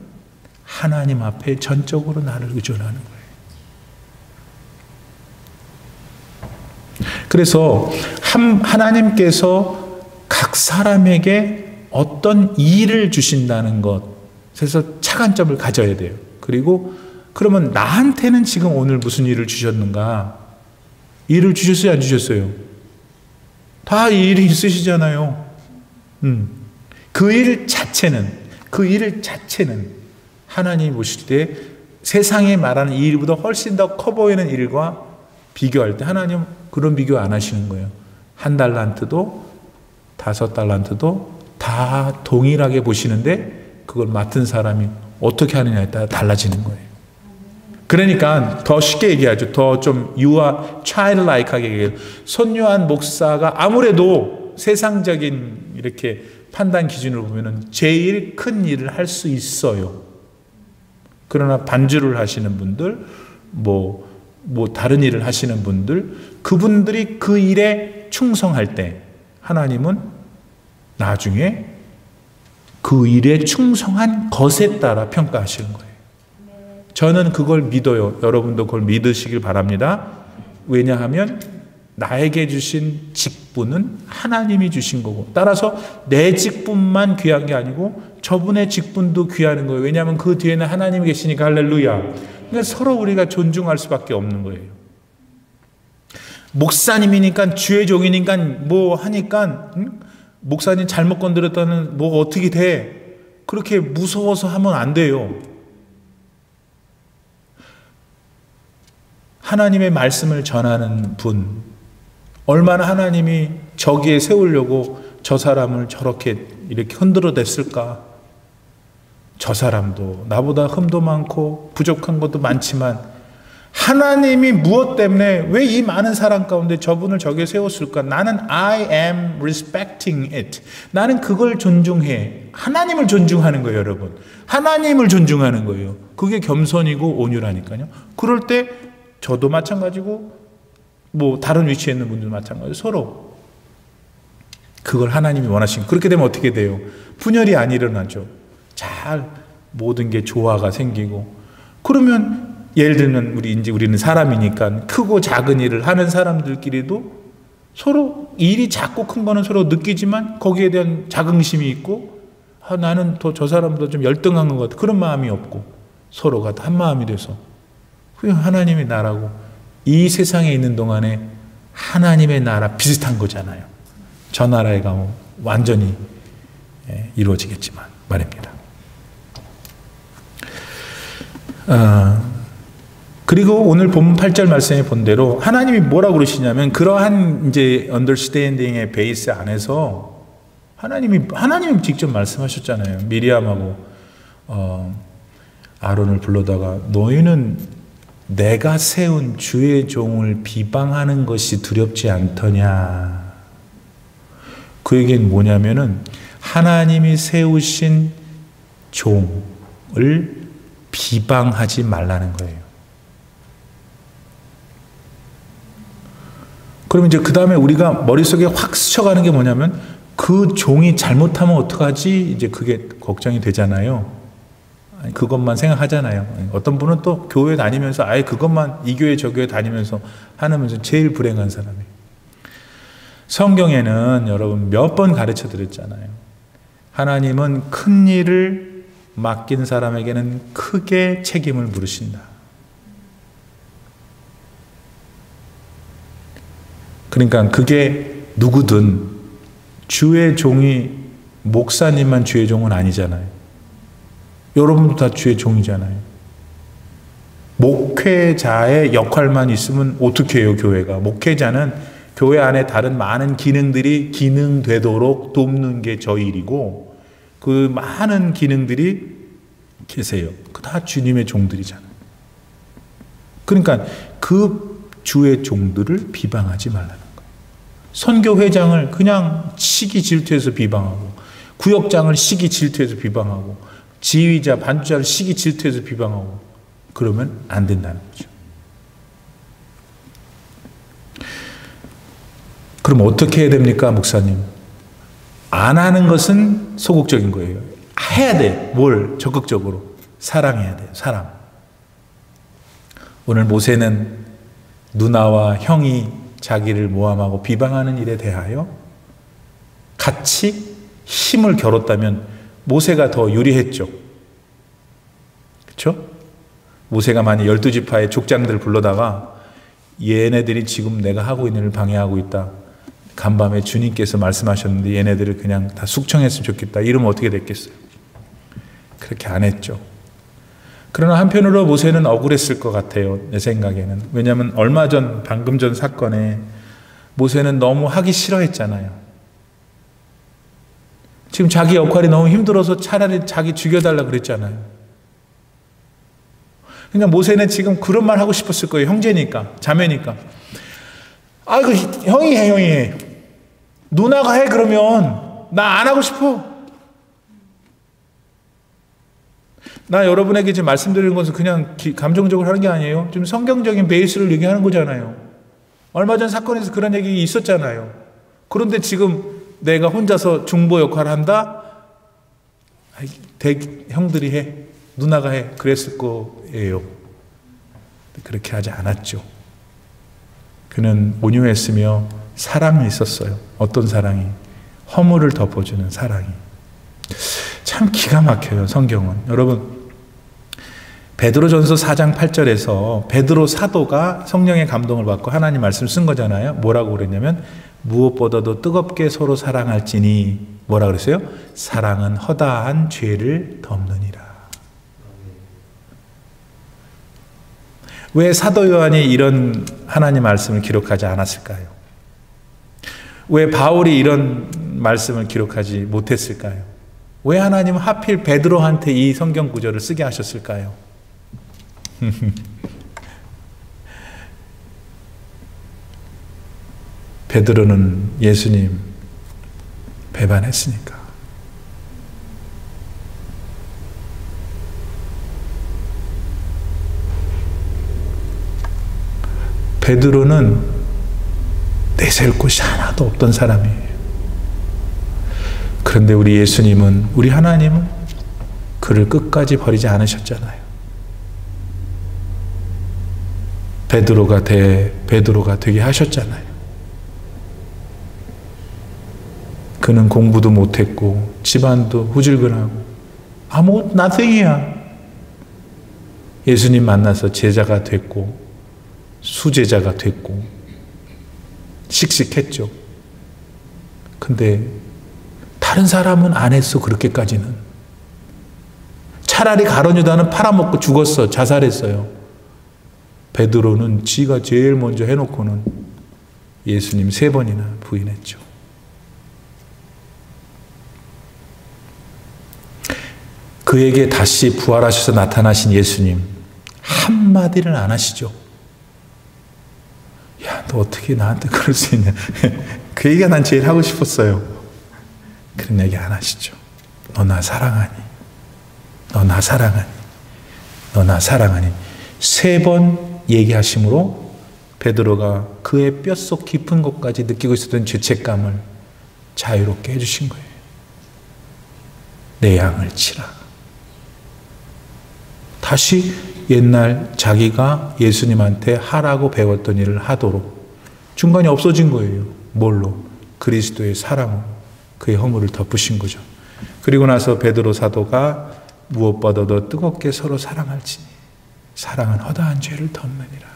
하나님 앞에 전적으로 나를 의존하는 거예요. 그래서 하나님께서 각 사람에게 어떤 일을 주신다는 것에서 차관점을 가져야 돼요. 그리고 그러면 나한테는 지금 오늘 무슨 일을 주셨는가? 일을 주셨어요? 안 주셨어요? 다 일이 있으시잖아요. 그 일 자체는 하나님이 보실 때 세상에 말하는 이 일보다 훨씬 더 커 보이는 일과 비교할 때 하나님 그런 비교 안 하시는 거예요. 1달란트도 5달란트도 다 동일하게 보시는데 그걸 맡은 사람이 어떻게 하느냐에 따라 달라지는 거예요. 그러니까 더 쉽게 얘기하죠. 더 좀 유아 childlike하게 얘기해요. 손요한 목사가 아무래도 세상적인 이렇게 판단 기준으로 보면은 제일 큰 일을 할 수 있어요. 그러나 반주를 하시는 분들, 뭐 다른 일을 하시는 분들, 그분들이 그 일에 충성할 때 하나님은 나중에 그 일에 충성한 것에 따라 평가하시는 거예요. 저는 그걸 믿어요. 여러분도 그걸 믿으시길 바랍니다. 왜냐하면 나에게 주신 직분은 하나님이 주신 거고, 따라서 내 직분만 귀한 게 아니고 저분의 직분도 귀하는 거예요. 왜냐하면 그 뒤에는 하나님이 계시니까. 할렐루야. 그러니까 서로 우리가 존중할 수밖에 없는 거예요. 목사님이니까, 주의 종이니까 뭐 하니까 목사님 잘못 건드렸다는 뭐 어떻게 돼? 그렇게 무서워서 하면 안 돼요. 하나님의 말씀을 전하는 분, 얼마나 하나님이 저기에 세우려고 저 사람을 저렇게 이렇게 흔들어 댔을까? 저 사람도 나보다 흠도 많고 부족한 것도 많지만 하나님이 무엇 때문에 왜 이 많은 사람 가운데 저분을 저기에 세웠을까? 나는 I am respecting it. 나는 그걸 존중해. 하나님을 존중하는 거예요, 여러분. 하나님을 존중하는 거예요. 그게 겸손이고 온유라니까요. 그럴 때 저도 마찬가지고 뭐 다른 위치에 있는 분들도 마찬가지고 서로 그걸 하나님이 원하시는, 그렇게 되면 어떻게 돼요? 분열이 안 일어나죠. 잘 모든 게 조화가 생기고, 그러면 예를 들면 우리는 사람이니까 크고 작은 일을 하는 사람들끼리도 서로 일이 작고 큰 거는 서로 느끼지만 거기에 대한 자긍심이 있고, 나는 더 저 사람보다 좀 열등한 것 같아, 그런 마음이 없고 서로가 한 마음이 돼서 그냥 하나님의 나라고, 이 세상에 있는 동안에 하나님의 나라 비슷한 거잖아요. 저 나라에 가면 완전히 이루어지겠지만 말입니다. 그리고 오늘 본문 8절 말씀에 본 대로 하나님이 뭐라고 그러시냐면, 그러한 이제 언더스탠딩의 베이스 안에서 하나님이 직접 말씀하셨잖아요. 미리암하고 아론을 불러다가 너희는 내가 세운 주의 종을 비방하는 것이 두렵지 않더냐. 그 얘기는 뭐냐면은 하나님이 세우신 종을 비방하지 말라는 거예요. 그럼 이제 그 다음에 우리가 머릿속에 확 스쳐가는 게 뭐냐면, 그 종이 잘못하면 어떡하지? 이제 그게 걱정이 되잖아요. 그것만 생각하잖아요. 어떤 분은 또 교회 다니면서 아예 그것만 이 교회 저 교회 다니면서 하면서 제일 불행한 사람이에요. 성경에는 여러분 몇 번 가르쳐 드렸잖아요. 하나님은 큰 일을 맡긴 사람에게는 크게 책임을 물으신다. 그러니까 그게 누구든 주의 종이 목사님만 주의 종은 아니잖아요. 여러분도 다 주의 종이잖아요. 목회자의 역할만 있으면 어떻게 해요, 교회가? 목회자는 교회 안에 다른 많은 기능들이 기능되도록 돕는 게 저 일이고, 그 많은 기능들이 계세요. 그 다 주님의 종들이잖아요. 그러니까 그 주의 종들을 비방하지 말라는 거예요. 선교회장을 그냥 시기 질투해서 비방하고, 구역장을 시기 질투해서 비방하고, 지휘자, 반주자를 시기 질투해서 비방하고, 그러면 안 된다는 거죠. 그럼 어떻게 해야 됩니까, 목사님? 안 하는 것은 소극적인 거예요. 해야 돼. 뭘? 적극적으로. 사랑해야 돼요. 사랑. 오늘 모세는 누나와 형이 자기를 모함하고 비방하는 일에 대하여 같이 힘을 겨뤘다면 모세가 더 유리했죠. 그렇죠? 모세가 만약 12지파의 족장들을 불러다가 얘네들이 지금 내가 하고 있는 일을 방해하고 있다. 간밤에 주님께서 말씀하셨는데 얘네들을 그냥 다 숙청했으면 좋겠다. 이러면 어떻게 됐겠어요? 그렇게 안 했죠. 그러나 한편으로 모세는 억울했을 것 같아요. 내 생각에는. 왜냐하면 얼마 전, 방금 전 사건에 모세는 너무 하기 싫어했잖아요. 지금 자기 역할이 너무 힘들어서 차라리 자기 죽여달라 그랬잖아요. 그러니까 모세는 지금 그런 말 하고 싶었을 거예요. 형제니까, 자매니까. 아이고, 형이 해, 형이 해. 누나가 해, 그러면. 나 안 하고 싶어. 나 여러분에게 지금 말씀드리는 것은 그냥 감정적으로 하는 게 아니에요. 좀 성경적인 베이스를 얘기하는 거잖아요. 얼마 전 사건에서 그런 얘기 있었잖아요. 그런데 지금 내가 혼자서 중보 역할을 한다? 형들이 해. 누나가 해. 그랬을 거예요. 그렇게 하지 않았죠. 그는 온유했으며 사랑이 있었어요. 어떤 사랑이? 허물을 덮어주는 사랑이. 참 기가 막혀요, 성경은. 여러분, 베드로전서 4장 8절에서 베드로 사도가 성령의 감동을 받고 하나님 말씀을 쓴 거잖아요. 뭐라고 그랬냐면 무엇보다도 뜨겁게 서로 사랑할지니 뭐라 그랬어요? 사랑은 허다한 죄를 덮느니라. 왜 사도 요한이 이런 하나님 말씀을 기록하지 않았을까요? 왜 바울이 이런 말씀을 기록하지 못했을까요? 왜 하나님은 하필 베드로한테 이 성경 구절을 쓰게 하셨을까요? 베드로는 예수님 배반했으니까. 베드로는 내세울 곳이 하나도 없던 사람이에요. 그런데 우리 예수님은, 우리 하나님은 그를 끝까지 버리지 않으셨잖아요. 베드로가 되게 하셨잖아요. 그는 공부도 못했고 집안도 후질근하고 아무것도 nothing이야. 예수님 만나서 제자가 됐고 수제자가 됐고 씩씩했죠. 근데 다른 사람은 안 했어. 그렇게까지는. 차라리 가룟유다는 팔아먹고 죽었어. 자살했어요. 베드로는 지가 제일 먼저 해놓고는 예수님 3번이나 부인했죠. 그에게 다시 부활하셔서 나타나신 예수님 한마디를 안 하시죠. 야, 너 어떻게 나한테 그럴 수 있냐. 그 얘기가 난 제일 하고 싶었어요. 그런 얘기 안 하시죠. 너 나 사랑하니? 너 나 사랑하니? 너 나 사랑하니? 3번 얘기하심으로 베드로가 그의 뼛속 깊은 곳까지 느끼고 있었던 죄책감을 자유롭게 해주신 거예요. 내 양을 치라. 다시 옛날 자기가 예수님한테 하라고 배웠던 일을 하도록 중간에 없어진 거예요. 뭘로? 그리스도의 사랑으로 그의 허물을 덮으신 거죠. 그리고 나서 베드로 사도가 무엇보다도 뜨겁게 서로 사랑할지니 사랑은 허다한 죄를 덮느니라.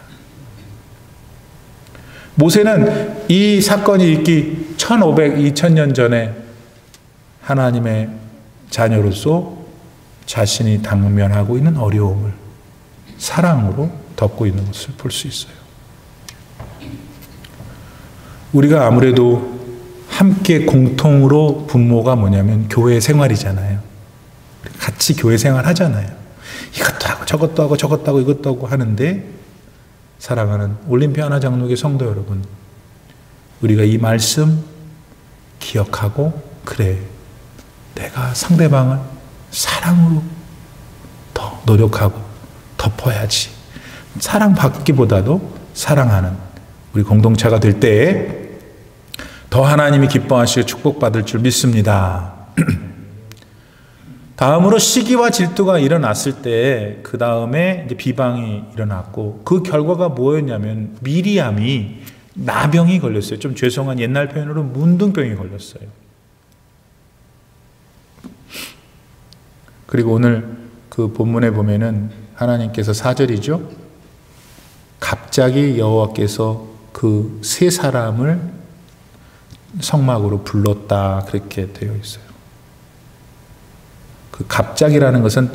모세는 이 사건이 있기 1500, 2000년 전에 하나님의 자녀로서 자신이 당면하고 있는 어려움을 사랑으로 덮고 있는 것을 볼 수 있어요. 우리가 아무래도 함께 공통으로 분모가 뭐냐면 교회 생활이잖아요. 같이 교회 생활 하잖아요. 이것도 하고 저것도 하고 저것도 하고 이것도 하고 하는데, 사랑하는 올림피아 하나 장로교 성도 여러분, 우리가 이 말씀 기억하고, 그래, 내가 상대방을 사랑으로 더 노력하고 덮어야지. 사랑받기보다도 사랑하는 우리 공동체가 될 때에 더 하나님이 기뻐하시고 축복받을 줄 믿습니다. 다음으로 시기와 질투가 일어났을 때 그 다음에 이제 비방이 일어났고, 그 결과가 뭐였냐면 미리암이 나병이 걸렸어요. 좀 죄송한 옛날 표현으로 문둥병이 걸렸어요. 그리고 오늘 그 본문에 보면은 하나님께서 4절이죠. 갑자기 여호와께서 그 세 사람을 성막으로 불렀다, 그렇게 되어 있어요. 그 갑자기라는 것은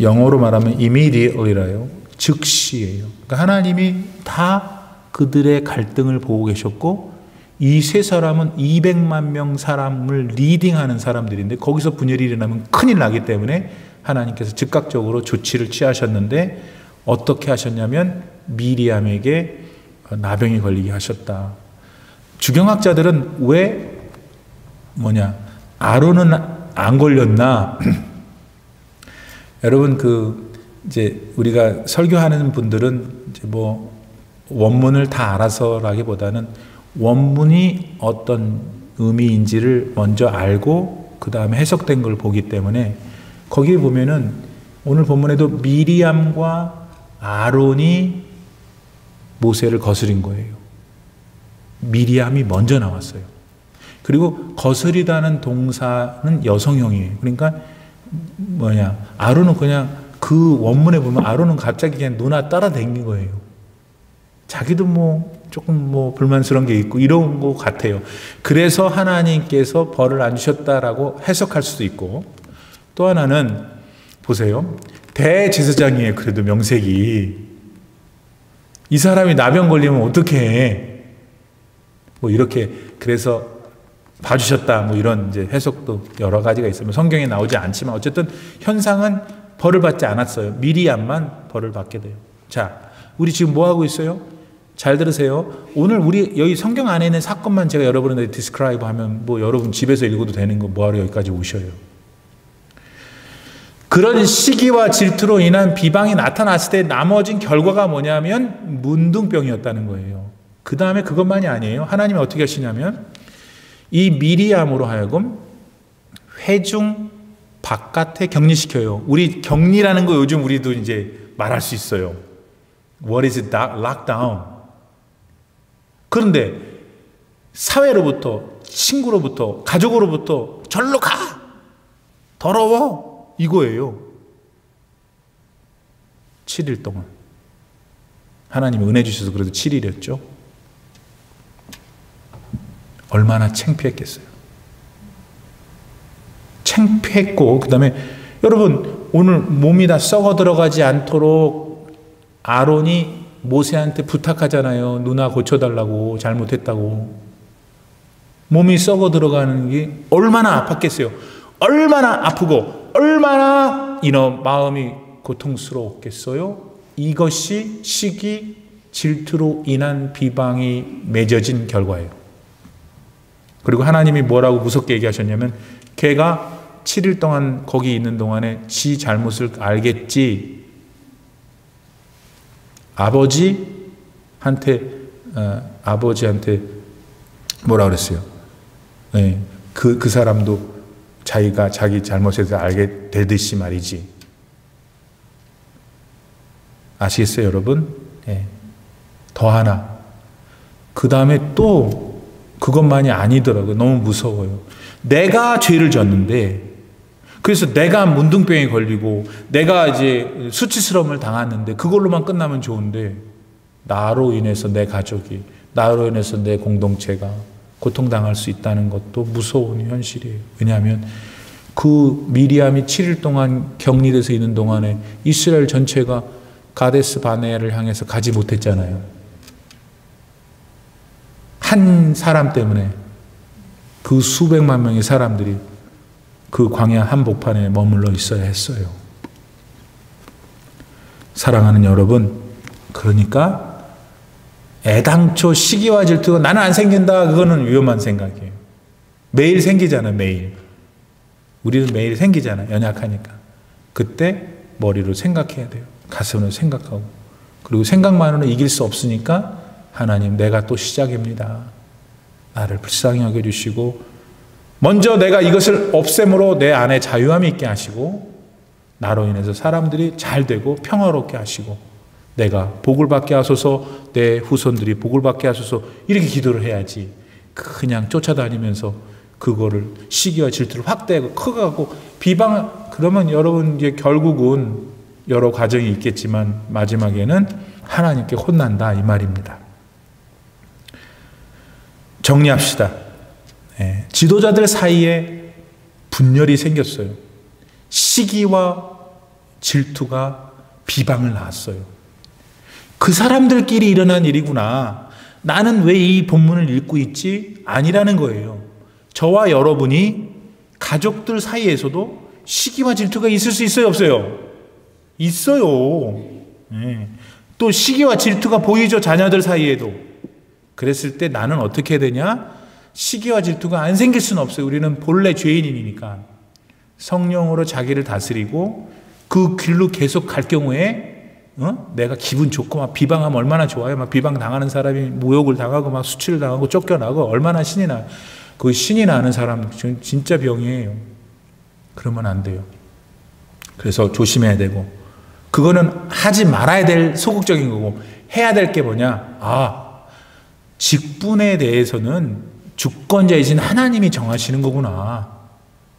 영어로 말하면 immediately라요. 즉시예요. 그러니까 하나님이 다 그들의 갈등을 보고 계셨고, 이 세 사람은 200만 명 사람을 리딩하는 사람들인데 거기서 분열이 일어나면 큰일 나기 때문에 하나님께서 즉각적으로 조치를 취하셨는데, 어떻게 하셨냐면 미리암에게 나병이 걸리게 하셨다. 주경학자들은 왜 아론은 안 걸렸나? 여러분, 이제 우리가 설교하는 분들은 이제 원문을 다 알아서라기보다는 원문이 어떤 의미인지를 먼저 알고 그 다음에 해석된 걸 보기 때문에, 거기에 보면은 오늘 본문에도 미리암과 아론이 모세를 거스린 거예요. 미리암이 먼저 나왔어요. 그리고 거스리다는 동사는 여성형이에요. 그러니까 아론은 그냥 그 원문에 보면 아론은 갑자기 그냥 누나 따라다닌 거예요. 자기도 조금 불만스러운 게 있고 이런 것 같아요. 그래서 하나님께서 벌을 안 주셨다라고 해석할 수도 있고, 또 하나는 보세요. 대제사장이에요. 그래도 명색이. 이 사람이 나병 걸리면 어떻게 해? 이렇게 그래서 봐주셨다, 이런 이제 해석도 여러 가지가 있으면 성경에 나오지 않지만, 어쨌든 현상은 벌을 받지 않았어요. 미리암만 벌을 받게 돼요. 자, 우리 지금 뭐 하고 있어요? 잘 들으세요. 오늘 우리 여기 성경 안에 있는 사건만 제가 여러분한테 디스크라이브 하면 여러분 집에서 읽어도 되는 거 뭐하러 여기까지 오셔요? 그런 시기와 질투로 인한 비방이 나타났을 때 나머진 결과가 뭐냐면 문둥병이었다는 거예요. 그 다음에 그것만이 아니에요. 하나님이 어떻게 하시냐면 이 미리암으로 하여금 회중 바깥에 격리시켜요. 우리 격리라는 거 요즘 우리도 이제 말할 수 있어요. What is lockdown? 그런데 사회로부터, 친구로부터, 가족으로부터 절로 가! 더러워! 이거예요. 7일 동안. 하나님이 은혜 주셔서 그래도 7일이었죠. 얼마나 창피했겠어요. 창피했고, 그 다음에 여러분, 오늘 몸이 다 썩어 들어가지 않도록 아론이 모세한테 부탁하잖아요. 누나 고쳐달라고, 잘못했다고. 몸이 썩어 들어가는 게 얼마나 아팠겠어요. 얼마나 아프고 얼마나 마음이 고통스러웠겠어요. 이것이 시기, 질투로 인한 비방이 맺어진 결과예요. 그리고 하나님이 뭐라고 무섭게 얘기하셨냐면, 걔가 7일 동안 거기 있는 동안에 지 잘못을 알겠지. 아버지한테 뭐라 그랬어요? 네, 그 사람도 자기가 자기 잘못에 대해서 알게 되듯이 말이지. 아시겠어요, 여러분? 네. 더 하나. 그 다음에 또 그것만이 아니더라고요. 너무 무서워요. 내가 죄를 졌는데, 그래서 내가 문둥병에 걸리고 내가 이제 수치스러움을 당했는데 그걸로만 끝나면 좋은데, 나로 인해서 내 가족이, 나로 인해서 내 공동체가 고통당할 수 있다는 것도 무서운 현실이에요. 왜냐하면 그 미리암이 7일 동안 격리돼서 있는 동안에 이스라엘 전체가 가데스 바네아를 향해서 가지 못했잖아요. 한 사람 때문에 그 수백만 명의 사람들이 그 광야 한복판에 머물러 있어야 했어요. 사랑하는 여러분, 그러니까 애당초 시기와 질투가 나는 안 생긴다, 그거는 위험한 생각이에요. 매일 생기잖아요. 매일. 우리는 매일 생기잖아요. 연약하니까. 그때 머리로 생각해야 돼요. 가슴으로 생각하고. 그리고 생각만으로는 이길 수 없으니까 하나님, 내가 또 시작입니다. 나를 불쌍히 여겨주시고 먼저 내가 이것을 없앰으로 내 안에 자유함이 있게 하시고 나로 인해서 사람들이 잘 되고 평화롭게 하시고 내가 복을 받게 하소서, 내 후손들이 복을 받게 하소서, 이렇게 기도를 해야지. 그냥 쫓아다니면서 그거를 시기와 질투를 확대하고 커가고 비방, 그러면 여러분 이제 결국은 여러 과정이 있겠지만 마지막에는 하나님께 혼난다, 이 말입니다. 정리합시다. 지도자들 사이에 분열이 생겼어요. 시기와 질투가 비방을 낳았어요. 그 사람들끼리 일어난 일이구나. 나는 왜 이 본문을 읽고 있지? 아니라는 거예요. 저와 여러분이 가족들 사이에서도 시기와 질투가 있을 수 있어요, 없어요? 있어요. 또 시기와 질투가 보이죠, 자녀들 사이에도. 그랬을 때 나는 어떻게 해야 되냐? 시기와 질투가 안 생길 수는 없어요. 우리는 본래 죄인이니까. 성령으로 자기를 다스리고 그 길로 계속 갈 경우에 내가 기분 좋고 막 비방하면 얼마나 좋아요. 막 비방 당하는 사람이 모욕을 당하고 막 수치를 당하고 쫓겨나고 얼마나 신이 나요. 그 신이 나는 사람 진짜 병이에요. 그러면 안 돼요. 그래서 조심해야 되고, 그거는 하지 말아야 될 소극적인 거고, 해야 될 게 뭐냐? 직분에 대해서는 주권자이신 하나님이 정하시는 거구나.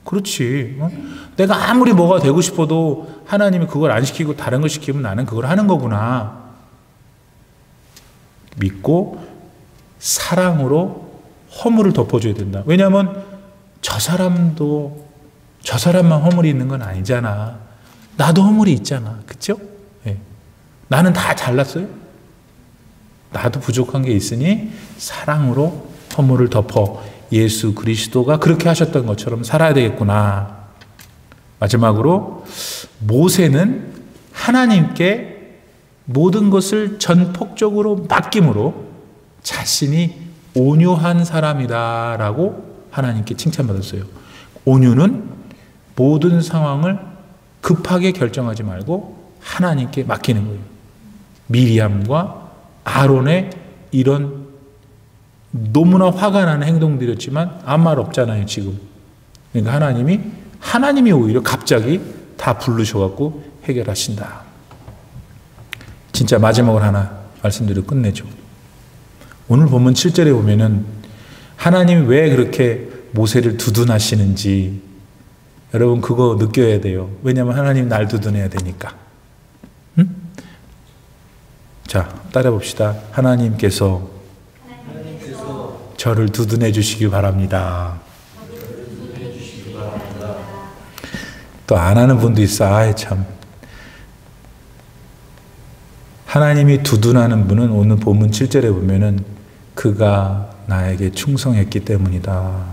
그렇지. 내가 아무리 뭐가 되고 싶어도 하나님이 그걸 안 시키고 다른 걸 시키면 나는 그걸 하는 거구나. 믿고 사랑으로 허물을 덮어줘야 된다. 왜냐하면 저 사람만 허물이 있는 건 아니잖아. 나도 허물이 있잖아. 그렇죠? 네. 나는 다 잘났어요. 나도 부족한 게 있으니 사랑으로 허물을 덮어 예수 그리스도가 그렇게 하셨던 것처럼 살아야 되겠구나. 마지막으로 모세는 하나님께 모든 것을 전폭적으로 맡김으로 자신이 온유한 사람이다라고 하나님께 칭찬받았어요. 온유는 모든 상황을 급하게 결정하지 말고 하나님께 맡기는 거예요. 미리암과 아론의 이런 너무나 화가 나는 행동들이었지만 아무 말 없잖아요, 지금. 그러니까 하나님이 오히려 갑자기 다 부르셔갖고 해결하신다. 진짜 마지막으로 하나 말씀드리고 끝내죠. 오늘 보면 7절에 보면은 하나님이 왜 그렇게 모세를 두둔하시는지 여러분 그거 느껴야 돼요. 왜냐하면 하나님 날 두둔해야 되니까. 자, 따라 봅시다. 하나님께서 저를 두둔해 주시기 바랍니다. 또 안 하는 분도 있어. 참. 하나님이 두둔하는 분은 오늘 본문 7절에 보면은 그가 나에게 충성했기 때문이다.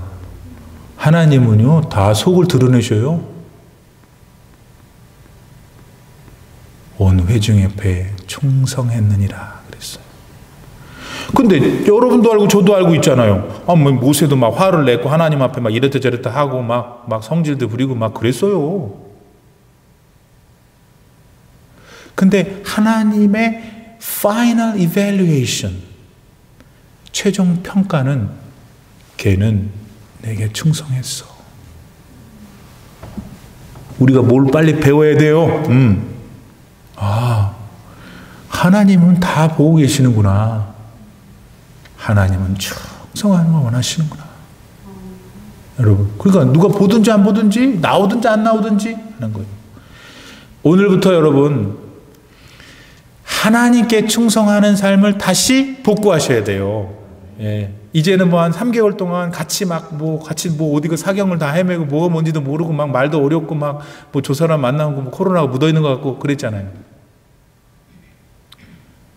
하나님은요, 다 속을 드러내셔요. 온 회중 옆에 충성했느니라 그랬어요. 근데 여러분도 알고 저도 알고 있잖아요. 모세도 막 화를 내고 하나님 앞에 막 이랬다 저랬다 하고 막 성질도 부리고 막 그랬어요. 근데 하나님의 final evaluation, 최종 평가는 걔는 내게 충성했어. 우리가 뭘 빨리 배워야 돼요? 하나님은 다 보고 계시는구나. 하나님은 충성하는 걸 원하시는구나. 여러분, 그러니까 누가 보든지 안 보든지 나오든지 안 나오든지 하는 거예요. 오늘부터 여러분 하나님께 충성하는 삶을 다시 복구하셔야 돼요. 예. 이제는 뭐 한 3개월 동안 같이 어디 그 사경을 다 헤매고 뭐가 뭔지도 모르고 막 말도 어렵고 막 뭐 저 사람 만나고 뭐 코로나가 묻어 있는 것 같고 그랬잖아요.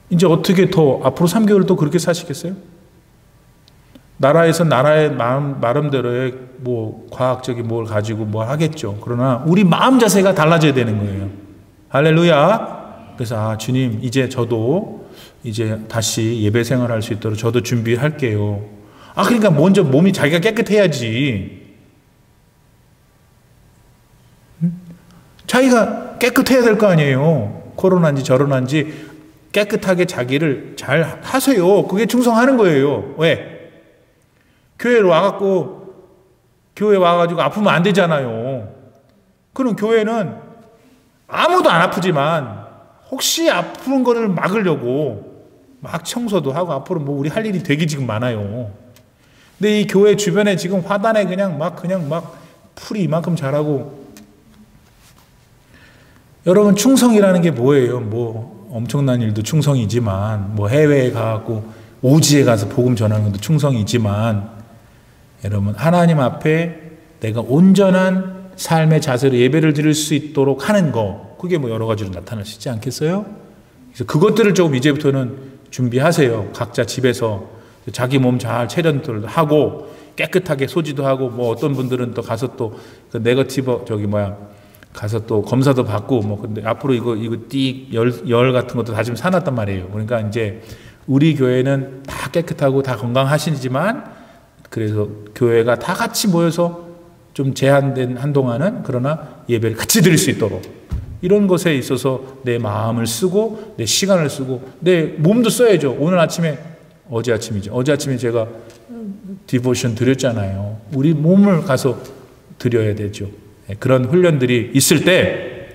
이제 어떻게 더 앞으로 3개월 또 그렇게 사시겠어요? 나라에서 나라의 마음대로의 뭐 과학적인 뭘 가지고 뭘 하겠죠. 그러나 우리 마음 자세가 달라져야 되는 거예요. 할렐루야. 그래서 주님, 이제 저도 이제 다시 예배 생활할 수 있도록 저도 준비할게요. 그러니까 먼저 몸이 자기가 깨끗해야지. 자기가 깨끗해야 될 거 아니에요. 코로나인지 저런한지 깨끗하게 자기를 잘 하세요. 그게 충성하는 거예요. 왜? 교회 와가지고 아프면 안 되잖아요. 그럼 교회는 아무도 안 아프지만 혹시 아픈 거를 막으려고 막 청소도 하고 앞으로 뭐 우리 할 일이 되게 지금 많아요. 근데 이 교회 주변에 지금 화단에 그냥 막 풀이 이만큼 자라고. 여러분, 충성이라는 게 뭐예요? 뭐 엄청난 일도 충성이지만, 뭐 해외에 가고 오지에 가서 복음 전하는 것도 충성이지만, 여러분, 하나님 앞에 내가 온전한 삶의 자세로 예배를 드릴 수 있도록 하는 거, 그게 뭐 여러 가지로 나타날 수 있지 않겠어요? 그래서 그것들을 조금 이제부터는 준비하세요. 각자 집에서 자기 몸 잘 체련도 하고 깨끗하게 소지도 하고, 뭐 어떤 분들은 또 가서 또 그 네거티브 가서 또 검사도 받고, 뭐 근데 앞으로 이거 열 같은 것도 다 지금 사놨단 말이에요. 그러니까 이제 우리 교회는 다 깨끗하고 다 건강하시지만, 그래서 교회가 다 같이 모여서 좀 제한된 한동안은 그러나 예배를 같이 드릴 수 있도록, 이런 것에 있어서 내 마음을 쓰고 내 시간을 쓰고 내 몸도 써야죠. 어제 아침에 제가 디보션 드렸잖아요. 우리 몸을 가서 드려야 되죠. 그런 훈련들이 있을 때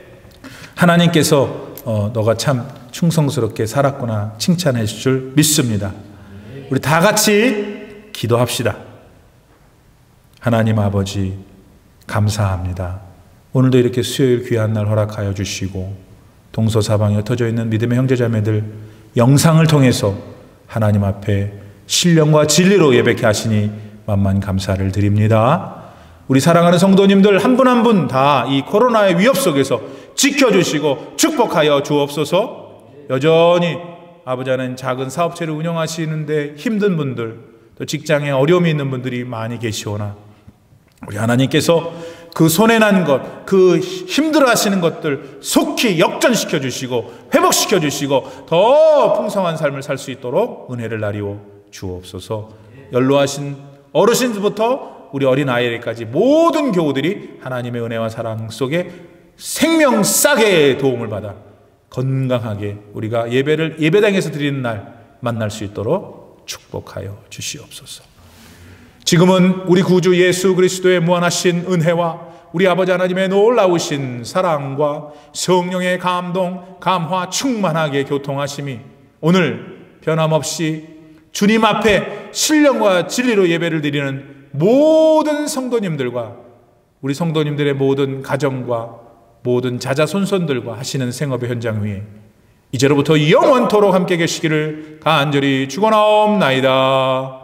하나님께서 너가 참 충성스럽게 살았구나 칭찬해 주실 줄 믿습니다. 우리 다 같이 기도합시다. 하나님 아버지, 감사합니다. 오늘도 이렇게 수요일 귀한 날 허락하여 주시고, 동서사방에 흩어져 있는 믿음의 형제자매들 영상을 통해서 하나님 앞에 신령과 진리로 예배케 하시니 만만 감사를 드립니다. 우리 사랑하는 성도님들 한 분 한 분 다 이 코로나의 위협 속에서 지켜주시고 축복하여 주옵소서. 여전히 아버지 하나님, 작은 사업체를 운영하시는데 힘든 분들, 또 직장에 어려움이 있는 분들이 많이 계시오나, 우리 하나님께서 그 손해 난 것, 그 힘들어 하시는 것들 속히 역전시켜 주시고 회복시켜 주시고 더 풍성한 삶을 살 수 있도록 은혜를 나리워 주옵소서. 연로하신 어르신부터 우리 어린 아이들까지 모든 교우들이 하나님의 은혜와 사랑 속에 생명 싸게 도움을 받아 건강하게 우리가 예배를 예배당에서 드리는 날 만날 수 있도록 축복하여 주시옵소서. 지금은 우리 구주 예수 그리스도의 무한하신 은혜와 우리 아버지 하나님의 놀라우신 사랑과 성령의 감동, 감화 충만하게 교통하심이 오늘 변함없이 주님 앞에 신령과 진리로 예배를 드리는 모든 성도님들과 우리 성도님들의 모든 가정과 모든 자자손손들과 하시는 생업의 현장 위에 이제로부터 영원토록 함께 계시기를 간절히 축원하옵나이다.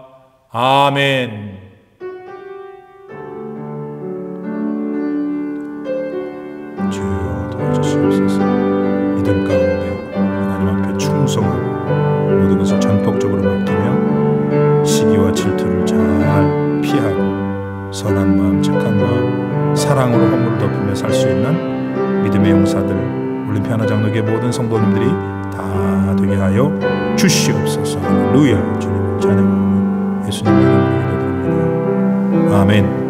아멘. 주여 도와주시옵소서. 믿음 가운데 하나님 앞에 충성하고 모든 것을 전폭적으로 맡기며 시기와 질투를 잘 피하고 선한 마음, 착한 마음, 사랑으로 허물을 덮으며 살 수 있는 믿음의 용사들, 올림피 하나 장로교회 모든 성도님들이 다 되게 하여 주시옵소서. 할렐루야. 주님을 찬양하며 예수님 이름으로 기도드립니다. 아멘.